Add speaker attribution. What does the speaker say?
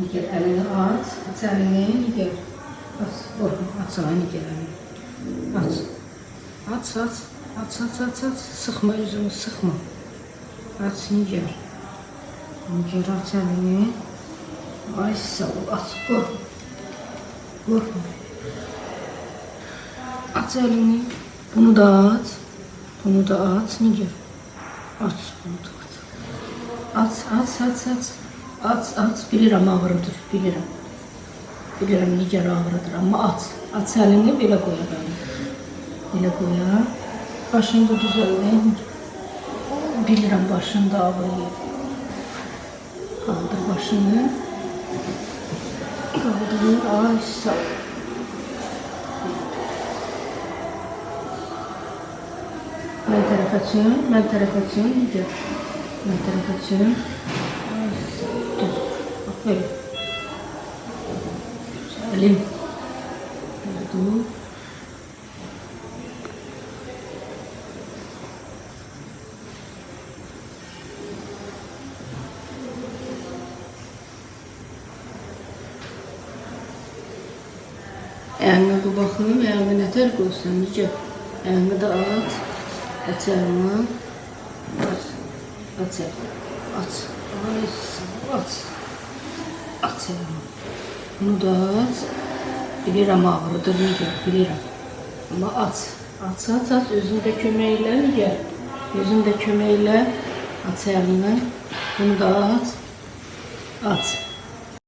Speaker 1: Nigar əlini aç. Aç əlini Nigar. Aç. Qorxma. Aç əlini Nigar əlini. Aç. Aç, aç. Aç, aç, aç, aç. Sıxma üzümü, sıxma. Aç Nigar. Nigar aç əlini. Ay sağ ol. Aç. Qorxma. Qorxma. Aç əlini. Bunu da aç. Bunu da aç Nigar. Aç. Bunu da aç. Aç, aç, aç, aç. Aç, aç. Bilirəm ağrıdır. Bilirəm. Bilirəm Nigar ağrıdır. Amma aç. Aç əlini belə qoya bəni. Belə qoya. Başını da düzəlməyəm. Bilirəm başında ağrıyır. Qaldır başını. Qaldır. Ay sağ ol. Mən tərəfə çön. Mən tərəfə çön. Nigar. Mən tərəfə çön. Ay sağ ol. Düz. Bax belə. Əlim. Belə dur. Əlini bu baxım, əlini nətər qoysan, Nigar. Əlini də aç. Aç əlini. Aç. Aç əlini. Aç. Ay sağ ol. Aç. Aç əlini. Bunu da aç. Bilirəm ağrıdır Nigar, bilirəm. Amma aç. Aç, aç, aç. Özün də kömək elə Nigar. Özün də kömək elə. Aç əlini. Bunu da aç. Aç.